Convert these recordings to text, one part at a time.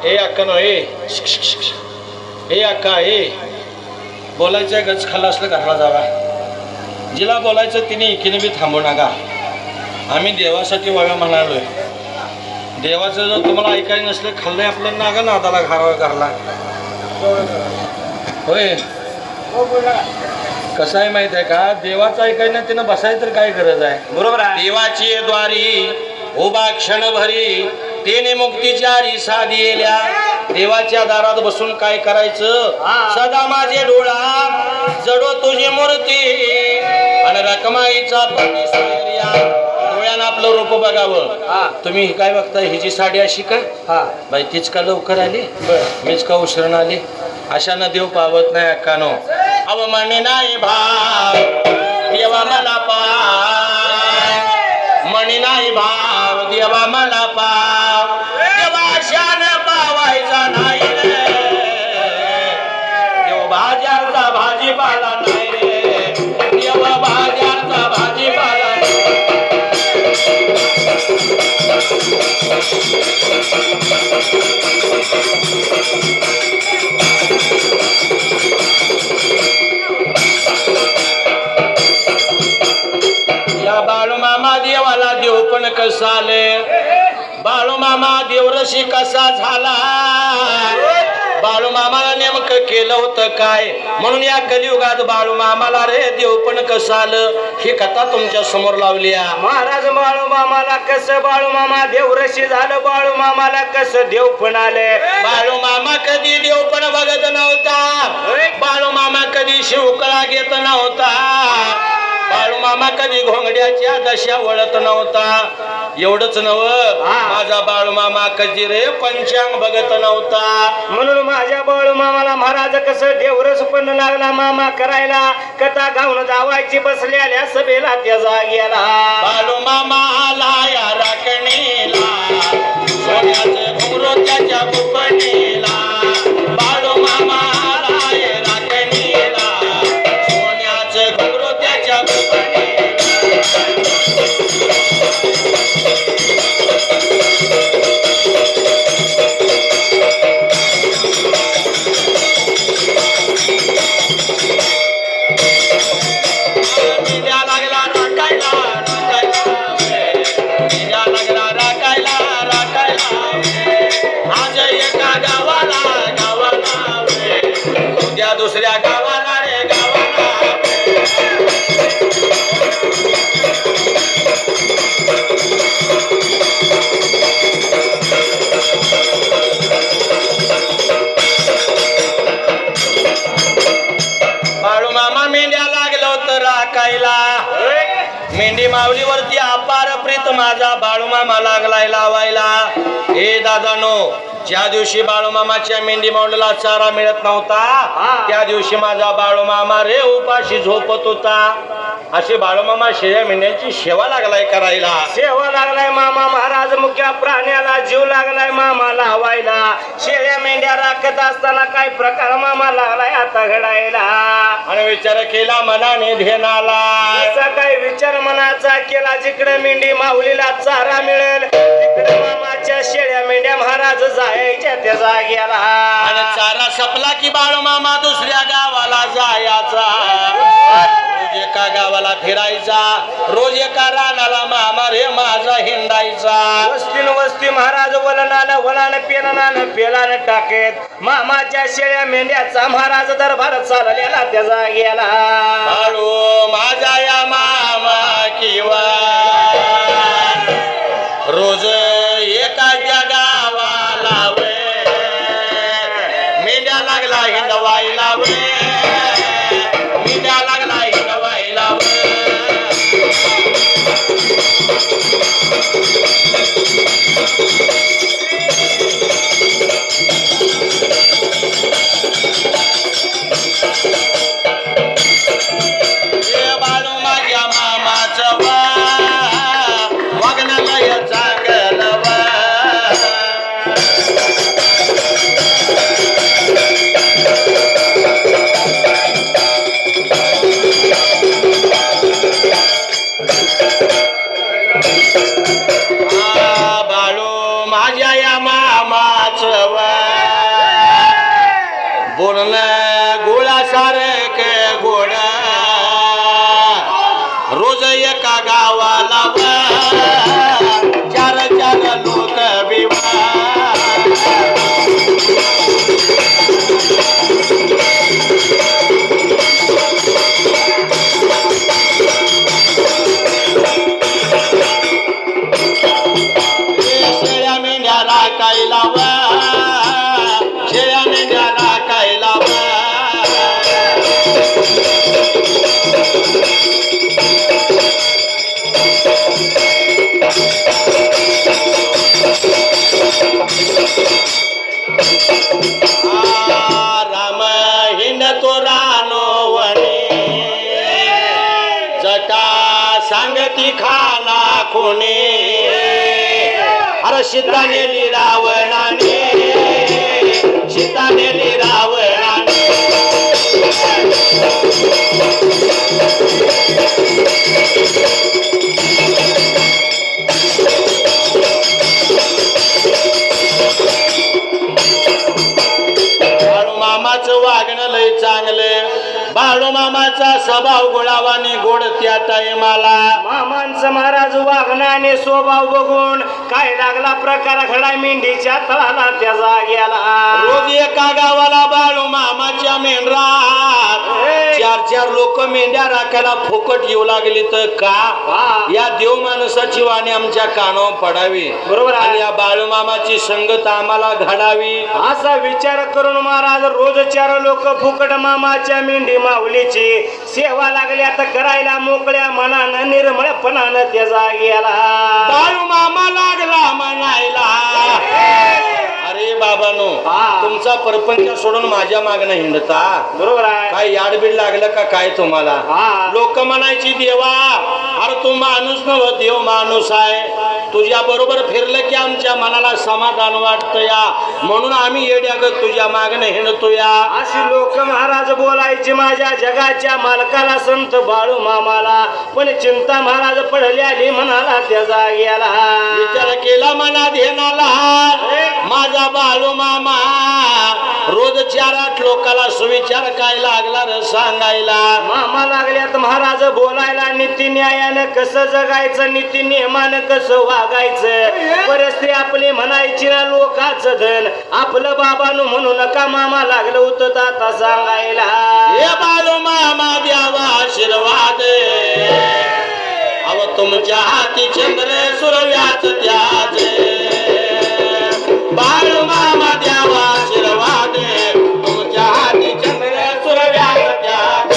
ए अक्का नो ए अक्का बोलायचं गच खाल्ला असलं घरला जावा. जिला बोलायचं तिने एकीने बी थांबू नका. आम्ही देवासाठी वागा म्हणालोय. देवाचं जर तुम्हाला ऐकायचं नसलं खाल्लंय आपलं नागा नादाला घरला होय. कसं आहे माहित आहे का, देवाचं ऐकायला तिनं बसायचं तर काय गरज आहे. बरोबर आहे. देवाची द्वारी उभा क्षणभरी तेने मुक्तीच्या रिसा दिल्या. देवाच्या दारात बसून काय करायचं, सदा माझे डोळा जडो तुझी मूर्ती आणि रकमाईचा डोळ्यानं आपलं रूप बघावं. तुम्ही काय बघताय, हिची साडी अशी का बाई, तीच का लवकर आली, मीच का उशिरून आली. अशानं देव पावत नाही अक्कानो. अव म्हणे नाही भाव देवा मला पाव, म्हणे नाही भाव देवा मला पाव. देवाशानं पावायचा नाही रे, देव भाज्याचा भाजीपाला नाही रे, देव भाज्याचा भाजीपाला नाही. या बाळूमामा देवाला देव पण कसा आले, बाळूमामा देवरशी कसा झाला, बाळूमामाला नेमकं केलं होतं काय, म्हणून या कलियुगात बाळूमामाला रे देव पण कसं आलं ही कथा तुमच्या समोर लावली. महाराज बाळूमामाला कसं बाळूमामा देवरशी झालं, बाळूमामाला कसं देव पण आले. बाळूमामा कधी देव पण बघत नव्हता, बाळूमामा कधी शिवकळा घेत नव्हता, बाळूमामा कधी घोंगड्याच्या दशा वळत नव्हता. एवढंच नव माझा बाळूमामा कधी रे पंचांग बघत नव्हता. म्हणून माझ्या बाळूमामाला महाराज कसं देवरस पण लागला मामा करायला. कथा गाऊन जावायची बसलेल्या सभेला त्या जाग्याला. बाळूमामा आला या राखणीला, सोन्याचं घुंगरू त्याच्या गुपणीला. बाळूमामा आला या राखणीला, सोन्याचं घुंगरू त्याच्या गुपणीला. दुसऱ्या गावाला रे गावाला. बाळूमामा मेंढ्या लागलो तर राखायला. मेंढी माऊलीवरती अपार प्रीत माझा बाळूमामा लागलाय लावायला. हे दादानो, ज्या दिवशी बाळूमामाच्या मेंढी माऊलीला चारा मिळत नव्हता त्या दिवशी माझा बाळूमामा रे उपाशी झोपत होता. अशी बाळूमामा शेळ्या मेंढ्यांची सेवा लागलाय करायला. सेवा लागलाय मामा महाराज, मुख्या प्राण्याला जीव लागलाय मामा लावायला. शेळ्या मेंढ्या राखत असताना काय प्रकार मामा लागलाय आता घडायला. आणि विचार केला मनाने ध्येनाला, असा काय विचार मनाचा केला, जिकडे मेंढी माऊलीला चारा मिळेल तिकडे मामाच्या शेळ्या मेंढ्या महाराज जायच्या त्या जाग्याला. आणि चारा संपला की बाळूमामा दुसऱ्या गावाला जायचा. रोज एका गावाला फिरायचा, रोज एका रानाला मामा रे माझा हिंडायचा. वस्तीन वस्ती महाराज वलनानं वलान पेनानं पेलानं टाकेत मामाच्या शेळ्या मेंढ्याचा महाराज दरबार चाललेला त्या जाग्याला. बाळू माझा या मामा किंवा रोज एका गावाला वे मेंढ्या लागला हिंडवायला वे, मेंढ्या लागला हिंडवायला वे. बाळू माझ्या मामाचं वागणं चांगलं वा. बोलण गोळासारख गोड रोज एका गावाला चार चार लोक बिवा शेळ्या मेंढ्या राखायला शेळ्या मेंढ्या राखायला राम हिंडतो रानोवने जटा सांगती खाना कोणे अरे सीता नेली रावणाने सीता नेली रावणाने बाळूमामाचं वागणं लय चांगलं बाळूमामाचा स्वभाव गोळावाने गोड त्या टायमाला मामांचं महाराज वागणं आणि स्वभाव बघून काय लागला प्रकार घडा मेंढीच्या तळाला त्या जाग्याला रोज एका गावाला बाळूमामाच्या मेंढरात चार चार लोक मेंढ्या राखायला फुकट येऊ लागली तर का या देव माणसाची वाणी आमच्या कानावर पडावी बरोबर आहे. आणि या बाळूमामाची संगत आम्हाला घडावी असा विचार करून महाराज रोज चार लोक फुकट मामाच्या मेंढी माऊलीची सेवा लागली आता करायला मोकळ्या मनानं निर्मळपणानं त्या जाग्याला बाळूमामा लागला म्हणायला अरे बाबानो तुमचा परपंच सोडून माझ्या मागणं हिंडता बरोबर आहे. काय याडबीड लागलं का काय तुम्हाला लोक म्हणायची देवा अरे तू माणूस नव देव माणूस आहे तुझ्या बरोबर फिरलं की आमच्या मनाला समाधान वाटतं या म्हणून आम्ही येड्यागत तुझ्या मागणं हिंडतो या अशी लोक महाराज बोलायची माझ्या जगाच्या मालकाला संत बाळू मामाला पण चिंता महाराज पडली आली म्हणाला त्या जाग्याला विचार केला मनात घेणाला माझा बाळू मामा रोज 4-8 लोकाला सुविचार काय लागला र सांगायला मामा लागल्यात महाराज बोलायला नीती न्यायानं कसं जगायचं नीती नियमानं कसं वागायचं परिस्थिती आपली म्हणायची ना लोकांचं धन आपलं बाबानु म्हणू नका मामा लागलं होतं आता सांगायला हे बाळू मामा द्यावा आशीर्वाद अव तुमच्या हाती चंद्र सुरव्याच त्याच बाळू मामा द्यावा आशीर्वाद तुमच्या हाती चंद्र सुरव्याच त्याच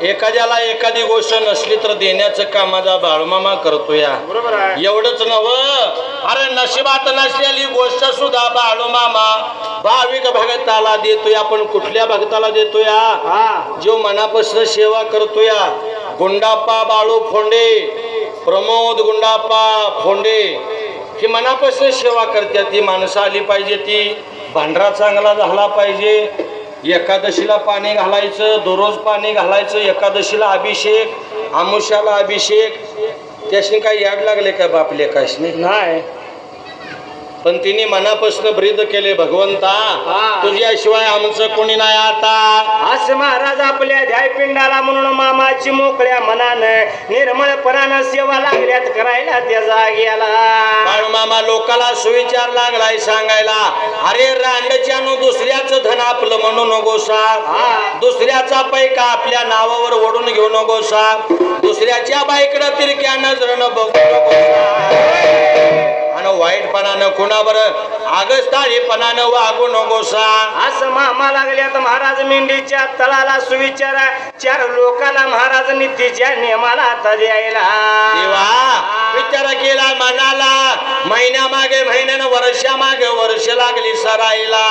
एखाद्याला एखादी गोष्ट नसली तर देण्याचं काम माझा बाळूमामा करतो या बरोबर आहे. एवढंच नव अरे नशिबात नसलेली गोष्ट सुद्धा बाळूमामा भाविक भगताला देतोय आपण कुठल्या भगताला देतोय जो मनापासून सेवा करतोय गुंडाप्पा बाळू फोंडे प्रमोद गुंडाप्पा फोंडे ही मनापासून सेवा करते ती माणसं आली पाहिजे ती भांडरा चांगला झाला पाहिजे एकादशीला पाणी घालायचं दररोज पाणी घालायचं एकादशीला अभिषेक आमुष्याला अभिषेक त्याशी काय याड लागले का बाप लेकाशने नाही पण तिने मनापासून ब्रीद केले भगवंता तुझ्याशिवाय आमचं कोणी नाही आता असं महाराज आपल्या ध्यायपिंडाला म्हणून मामाची मोकळ्या मनानं निर्मळपणानं सेवा लागल्यात करायला त्या जाग्याला बाळूमामा लोकाला सुविचार लागलाय सांगायला अरे रांडच्यानं दुसऱ्याचं धन आपलं म्हणू नको साप दुसऱ्याचा पैका आपल्या नावावर ओढून घेऊ नको साप दुसऱ्याच्या बाईकडे तिरक्या नजरेनं बघू नको आणि वाईटपणानं कुणाबर आगस्ताळीपणानं वागू नकोसा. असं मामा लागल्यात महाराज मेंढीच्या तळाला सुविचारा 4 लोकाला महाराज नीतीच्या नियमाला आता द्यायला. देवा विचार केला मनाला, महिन्या मागे महिन्यानं वर्षा मागे वर्ष लागली सरायला.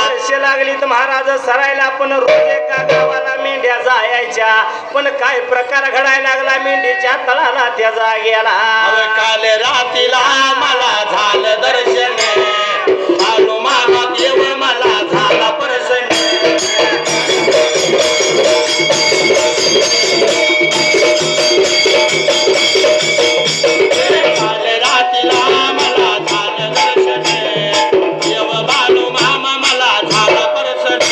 वर्ष लागली तर महाराज सरायला, पण रोज एका गावाला मेंढ्या जायच्या. पण काय प्रकार घडायला लागला मेंढीच्या तळाला त्या जाग्याला. काल रातीला मला झालं दर्शन, आलो मामा देव मला झाला प्रसन्न. काल रातीला मला झालं दर्शन, देव बाळू मामा मला झाला प्रसन्न.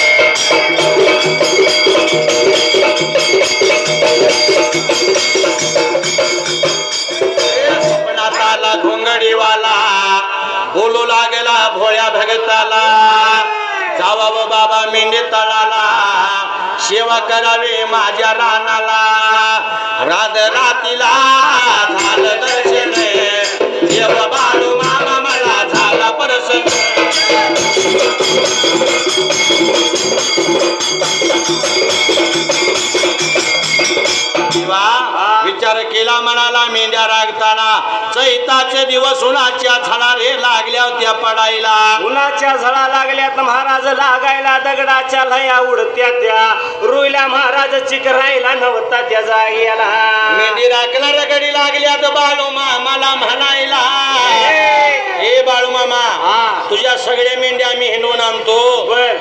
स्वप्नात आला घोंगडीवाला, बोलू लागला भोळ्या भगताला, जावा व बाबा मेंढी तळाला, सेवा करावी माझ्या रानाला. रात रातीला झालं दर्शन, देव बाळू मामा मला झाला प्रसन्न. विचार केला म्हणाला मेंढ्या रागताना, चैताचे दिवस उन्हाच्या झळा रे लागल्या होत्या पडायला. उन्हाच्या झळा लागल्यात महाराज लागायला, दगडाच्या लया उडत्या त्या. रुईला महाराज चिक राहिला नव्हता त्या जाग्याला. मेंढी राखणार गडी लागल्यात बाळू मामाला म्हणायला, हे बाळू मामा तुझ्या सगळ्या मेंढ्या मी हिंडून आणतो,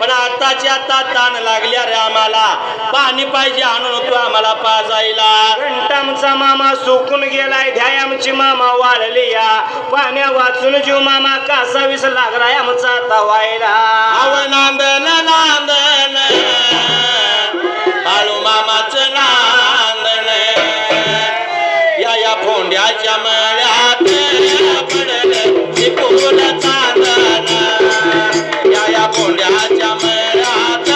पण आताच्या आता ताण लागल्या रे आम्हाला, पाणी पाहिजे आणून तू आम्हाला पाजायला. घंटामचा मामा सुकून गेलाय, ध्यायामची मामा वाळली या. पाण्या वाचून जीव मामा कासावीस लागलाय आमचा आता व्हायला. अव नांदन नांदन बाळू मामाचं नांदन, या फोंड्याच्या मळ्यात पडलं चिपूल चांदन, या फोंड्याच्या मळ्यात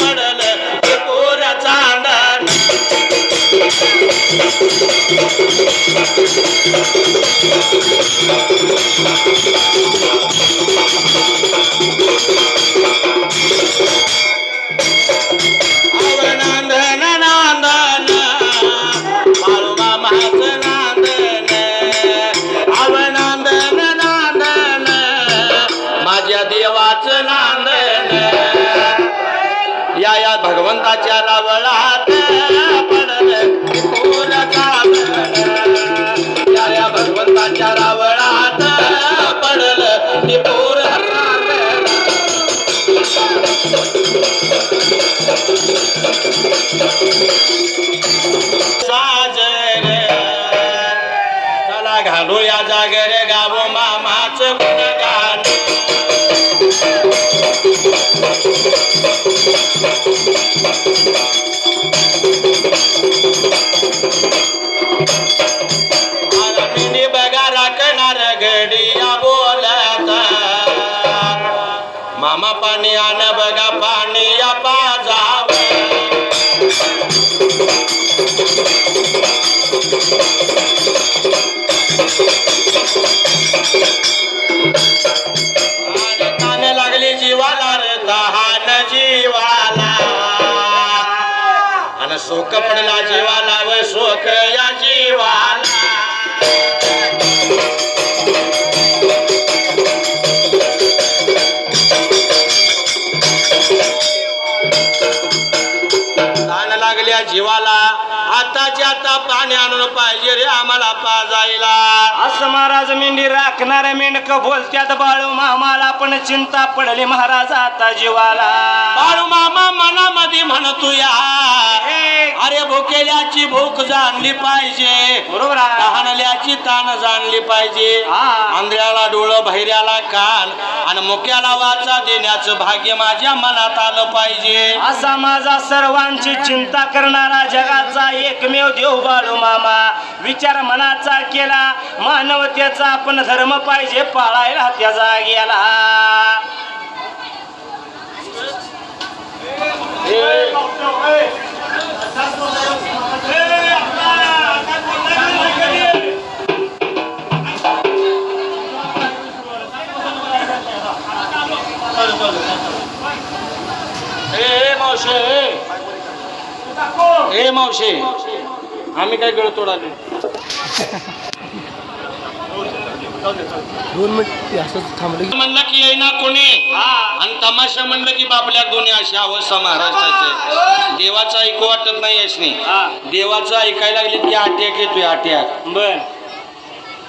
पडलं चिपूल चांदन. अव नांदन नांदन बाळू मामाचं नांदन, अव नांदन नांदन माझ्या देवाचं नांदन. या भगवंताच्या रावळात पडलं फूल चांदन, या भगवंताच्या रावळात पडलं ते पूर. साजर चला घालू या जागर गावो मामाचं गुणगान. मेंढी बघा राखणार गडिया बोलत, मामा पाणी आण बघा पाणी या पाजाव. तान लागली जीवाला रे तहान जीवाला, आणि शोक पडला जीवाला व शोक या जीवाला. तान लागल्या जीवाला, आताच्या आता पाणी आणून पाहिजे रे आम्हाला पाजायला. असं महाराज मेंढी राखणाऱ्या मेंढक बोलत्यात बाळू मामाला, पण चिंता पडली महाराज आता जीवाला. बाळू मामा मनामध्ये म्हणतो या, अरे भुकेल्याची भूक जाणली पाहिजे, बरोबर आहे. तहानल्याची ताण जाणली पाहिजे. आंधळ्याला डोळं बहिऱ्याला कान आणि मुक्याला वाचा देण्याचं भाग्य माझ्या मनात आलं पाहिजे. असा माझा सर्वांची चिंता करणारा जगाचा एकमेव देव बाळू मामा. विचार मनाचा केला, मानवतेचा आपण धर्म पाहिजे पाळायला त्या जाग्याला. ए मावशे आम्ही काय गळतोड आले म्हणलं की येईना कोणी आणि तमाशा म्हणलं की बापल्या दोन्ही अशी अवस्था महाराष्ट्राचे देवाचं ऐकू वाटत नाही यशनी देवाचं ऐकायला लागले की आट्याक येतोय आट्याक बर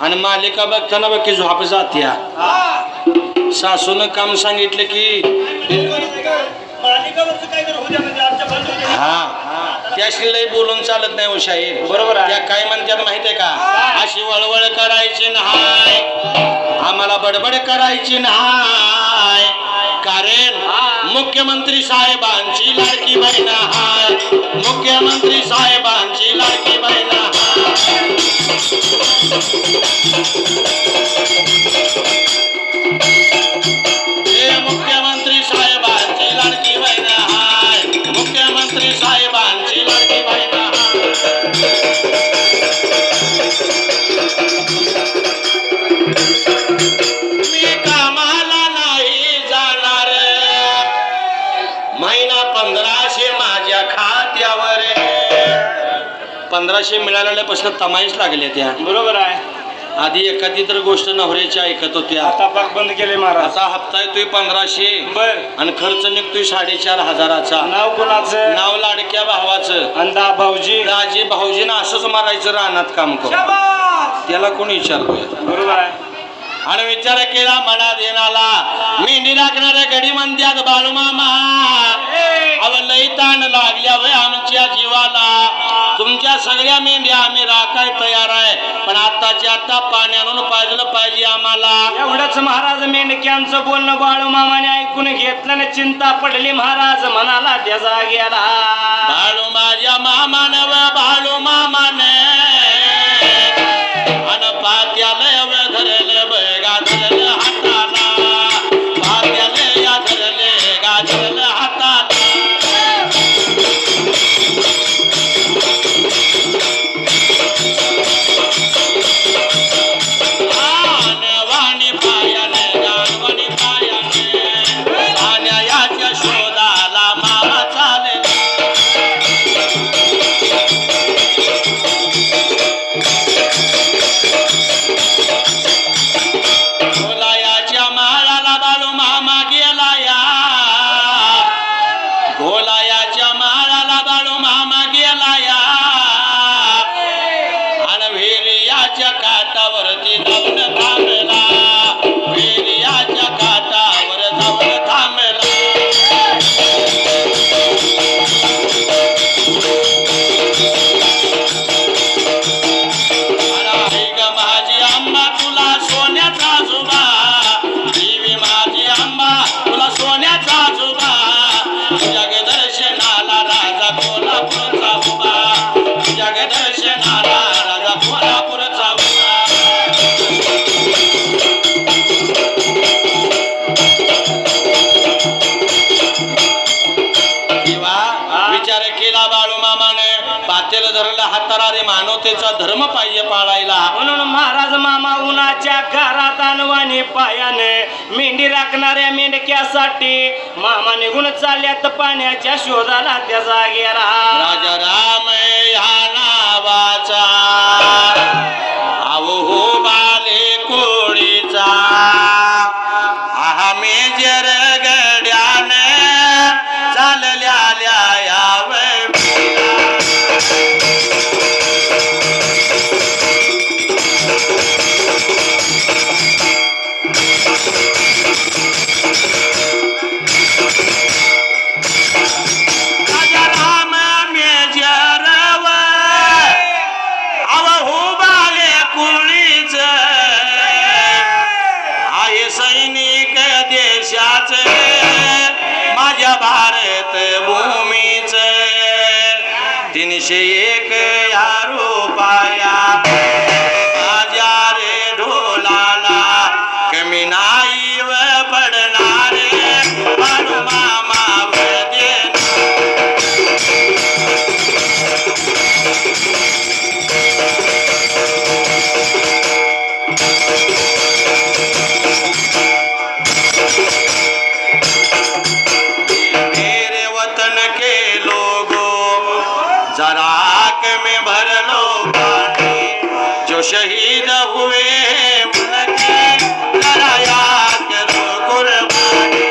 आणि मालिका बघताना बघ की झोप जात्या सासून काम सांगितलं की हा त्याशी लय बोलून चालत नाही हो शाहीर बरोबर आहे. त्या काय म्हणतात माहित आहे का अशी वळवळ करायची नाही आम्हाला बडबड करायची नाही कारण मुख्यमंत्री साहेबांची लाडकी बहीण हाय मुख्यमंत्री साहेबांची लाडकी बहीण मुख्यमंत्री साहेबांची लाडकी बहीण हाय मुख्यमंत्री साहेबांची लाडकी बहीण मी कामाला नाही जाणार महिना 1500 माझ्या खात्यावर 1500 मिळाल्यापासून तमाईच लागल्या त्या बरोबर आहे. आधी एखादी तर गोष्ट नवऱ्याची ऐकत होत्या आता पाक बंद केले महाराज. आता हप्ता येतोय 1500 बर आणि खर्च निघतोय 4500. नाव कोणाचं? नाव लाडक्या भावाचं अंदा भाऊजी दाजी भाऊजीनं असंच मारायचं रानात काम करून त्याला कोणी विचारतोय बरोबर आहे. आणि विचार केला मनात येणाला मेंढी लागणाऱ्या गडी म्हणत्यात बाळूमामा अव लई ताण लागल्या वय आमच्या जीवाला तुमच्या सगळ्या मेंढ्या आम्ही राखाय तयार आहे पण आताच्या आता पाणी आणून पाजलं पाहिजे आम्हाला. एवढंच महाराज मेंढक्यांचं बोलणं बाळू मामाने ऐकून घेतलं ना चिंता पडली महाराज म्हणाला त्या जाग्याला बाळू माझ्या मामाने व बाळू मामाने अन पात्याला धरले बैगा धरले हाताला पात्याले या धरले गा धरले हाताला काठावरती जाऊन थांबला वेरियाच्या काठावर जाऊन थांबला माझी आंबा तुला सोन्याचा जुबा देवी माझी आंबा तुला सोन्याचा जुबा जगदर्शनाला राजा कोल्हापूरचा उभा जगदर्शनाला राजा कोल्हापूरचा विचार केला बाळू मामाने पातेल धरला हाताला रे मानवतेचा धर्म पाहिजे पाळायला म्हणून महाराज मामा उन्हाच्या घरात आणवाने पायाने मेंढी राखणाऱ्या मेंढक्यासाठी मामा निघून चालल्यात पाण्याच्या शोधाला त्या जागेला राजा राम ह्या नावाचा अहो बाले कोळीचा आम्ही जर गड्याने चालल्या यावे राजा राम मेजरव अहो बाले कुळीच आहे सैनिक देशाच माझ्या भारत भूमीच 301 या रुपया माझ्या रे ढोलाला कमी नाही व पडणारे बाळू मामा मेरे वतन के लोगों जराक में भर लो पानी जो शहीद हुए उनकी जरा याद करो कुर्बानी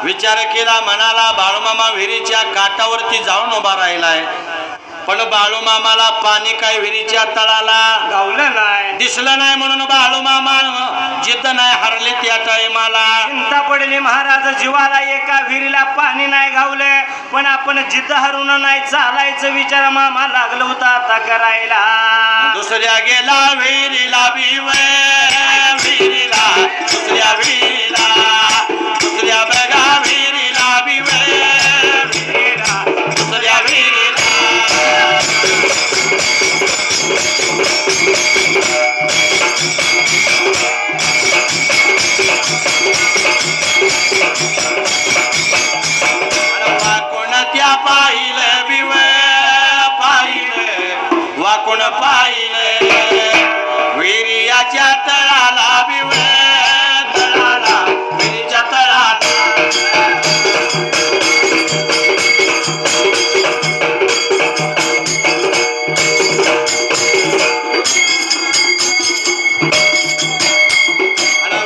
विचार केला म्हणाला बाळूमामा विहिरीच्या काठावरती जाऊन उभा राहिलाय पण बाळूमामाला पाणी काय विहिरीच्या तळाला गावलं नाही दिसलं नाही म्हणून बाळूमामा जिद्द नाही हरले त्या टायमाला चिंता पडली महाराज जीवाला एका विहिरीला पाणी नाही गावले पण आपण जिद्द हरून नाही चालायचं विचार मामा लागलं होता आता करायला दुसऱ्या गेला विहिरीला विहिरीला दुसऱ्या विहिरीला दुसऱ्या बघा विहिरीला विहिरीला दुसऱ्या विहिरीला कोणत्या पाहिलं बिव पाहिलं वा कोण पाहिलं विहिरीच्या तळाला बिव तळाला विहिरीच्या तळाला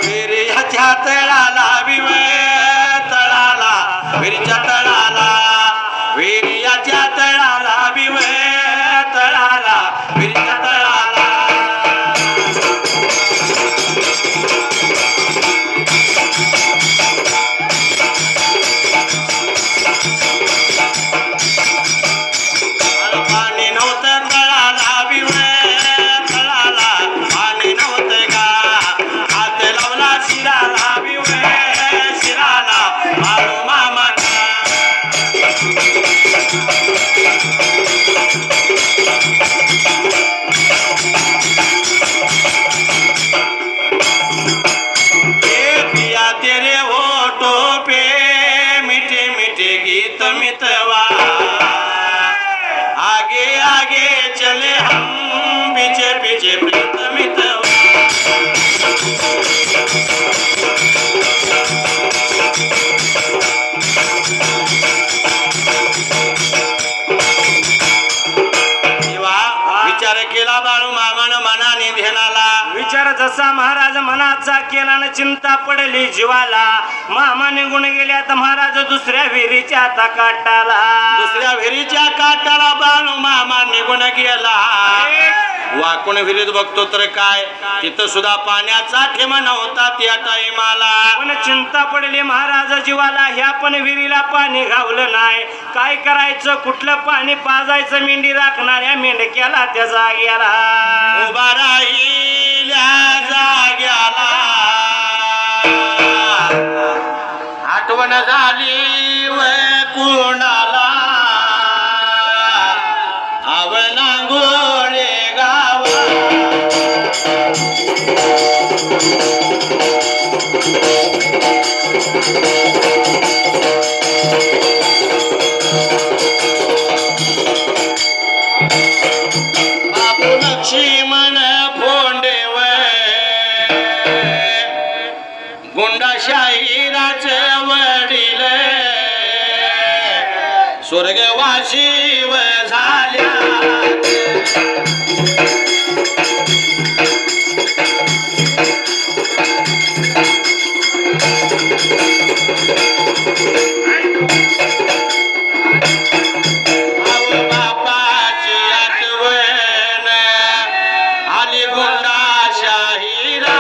विहिरीच्या तळाला बिव तळाला विहिरीच्या तळाला विहिरीच्या तळाला बिव तळाला विहिरीच्या तळाला पाणी नव्हतं तळाला बिव तळाला पाणी नव्हतं का हात लावला शिराला बिव शिराला बाळूमामा पिया तेरे होठों पे मीठे मीठे गीत मितवा आगे आगे चले हम पीछे पीछे प्रीत मितवा विचार केला बाळू मामानं मनाने ध्यानाला विचार जसा महाराज मनाचा केला न चिंता पडली जीवाला मामा निघून गेल्या तर महाराज दुसऱ्या विहिरीच्या आता काटाला दुसऱ्या विहिरीच्या काठाला बाळू मामा निघून गेला वाकून विहिरीत बघतो तर काय तिथं सुद्धा पाण्याचा ठेमा नव्हता त्या टाइमाला पण चिंता पडली महाराज जीवाला ह्या पण विहिरीला पाणी घावलं नाही काय करायचं कुठलं पाणी पाजायचं मेंढी राखणाऱ्या मेंढक्याला त्या जाग्याला उभा राहिल्या जाग्याला आठवण झाली व कुणाला आवनांगोळे गावा बाबू लक्ष्मण फोंडेव गुंडाशाहीराचे वडील स्वर्गवासी व झाल्या बापाची आठवण आली गुंडाशाहीरा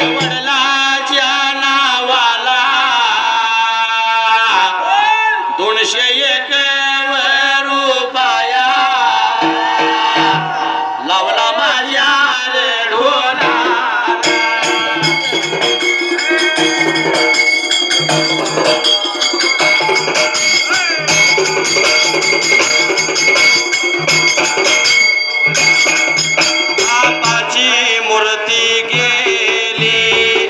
वडिलाच्या नावाला 201 रुपया लावला माझ्या रेढोला बापाची मूर्ती गेली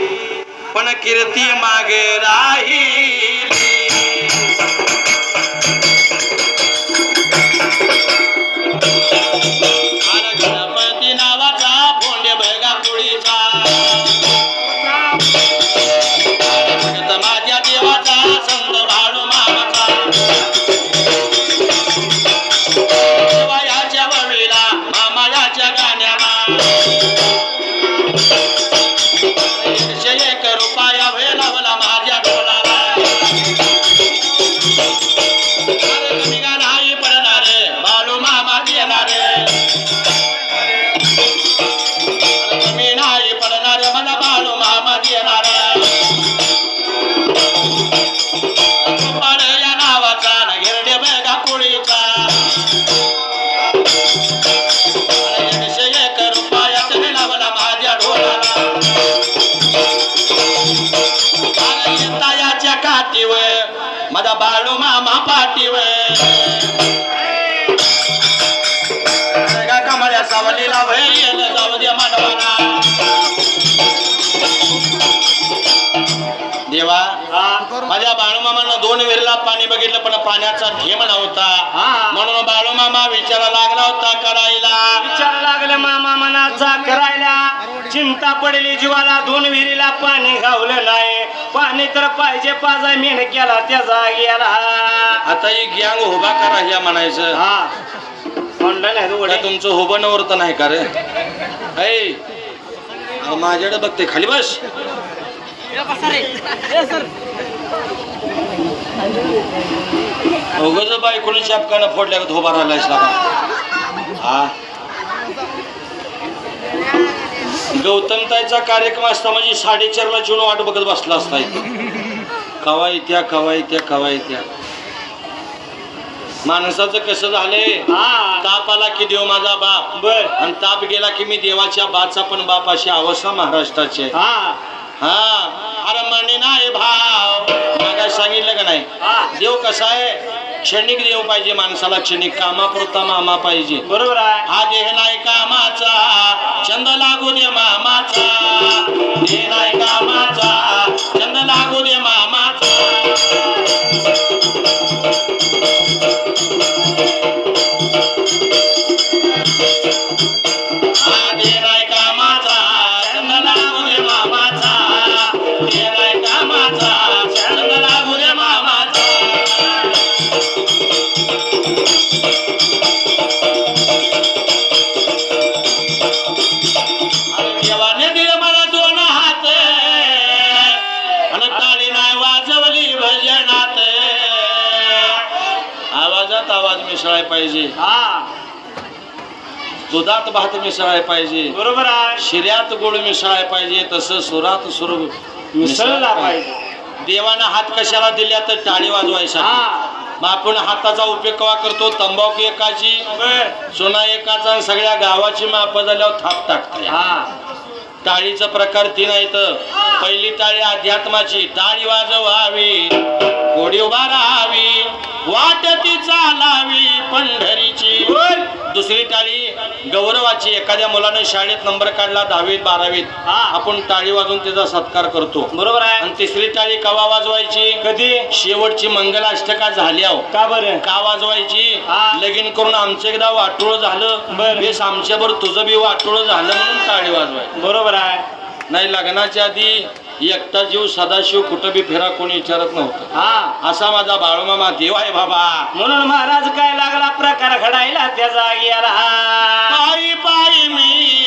पण कीर्ती मागे राहिली अरे गणपती नावाचा फोंडे बघा कुळीचा भगत माझ्या देवाचा संत भाडू मामाचा देवा याच्या वळीला मामा याच्या गाण्याला 101 रुपया वेलावला माझ्या ढोलाला अरे कमी का नाही पडणार बाळू मामा देणार कमी नाही पडणार मला बाळू मामा देणार या नावाचा गिरडे बेगा कुळीचा 101 रुपयात वेलावला माझ्या ढोलाला तायाच्या काठीवर माझा बाळू मामा पाठीवर कमळ्या सावलीला भैल जाऊ दे मानवाला देवा माझ्या बाळूमामानं 2 विहिरीला पाणी बघितलं पण पाण्याचा थेंब नव्हता म्हणून बाळूमामा विचारा लागला होता करायला विचार लागले मामा मनाचा करायला चिंता पडली जीवाला 2 विहिरीला पाणी घावलं नाही पाणी तर पाहिजे पाजा मेन केला त्याचा गेला आता ही गँग उभा करा ह्या म्हणायचं ऑनलाईन आहे काय तुमचं हुबं नवरत नाही का रे ऐ माझ्याकडे बघते खाली बस उगाच बायकोनी शापकानं फोडल्या उभा राहिलायस का हा गौतमताईचा कार्यक्रम असता म्हणजे 4:30 ला चिवून वाट बघत बसला असता कवा येत्या कवा येत्या कवा येत्या माणसाचं कसं झाले ताप आला की देव माझा बाप बर आणि ताप गेला की मी देवाच्या बाचा पण बाप अशी अवस्था महाराष्ट्राची हा अरे म्हणे नाही भाव मला सांगितलं का नाही देव कसा आहे क्षणिक देव पाहिजे माणसाला क्षणिक कामापुरता मामा पाहिजे बरोबर आहे हा देह नाही कामाचा छंद लागू दे मामाचा देह नाही कामाचा छंद लागू दे मामाचा हा देह नाही कामाचा छंद लागू दे मामाचा देह नाही कामाचा छंद लागू दे मामाचा देवाने दिले मला 2 हात आणि टाळी नाही वाजवली भजनात आवाजात आवाज मिसळाय पाहिजे दुधात भात मिसळाय पाहिजे बरोबर आहे शिर्यात गुळ मिसळाय पाहिजे तसं सुरात सुर मिसळला पाहिजे देवानं हात कशाला दिल्या तर टाळी वाजवायचा मग आपण हाताचा उपयोग केव्हा करतो तंबाखू एकाची सोना एकाचा आणि सगळ्या गावाची माप झाल्यावर थाप टाकते टाळीचा प्रकार 3 आहेत पहिली टाळी अध्यात्माची टाळी वाजवावी घोडी उभा राहावी वाट ती चालावी पंढरीची दुसरी टाळी गौरवाची एखाद्या मुलाने शाळेत नंबर काढला 10वीत 12वीत आपण टाळी वाजवून त्याचा सत्कार करतो बरोबर आहे आणि तिसरी टाळी कवा वाजवायची कधी शेवटची मंगलाष्टका झाल्यावर का बरं का वाजवायची लगीन करून आमचं एकदा वाटोळ झालं बेस आमच्याबरोबर तुझं बी वाटोळ झालं म्हणून टाळी वाजवायची बरोबर आहे नाही लग्नाच्या आधी एकटा जीव सदाशिव कुठं बी फेरा कोणी विचारत नव्हतं असा माझा बाळूमामा देव आहे बाबा म्हणून महाराज काय लागला प्रकार घडायला त्या जागी आला पायी पायी मी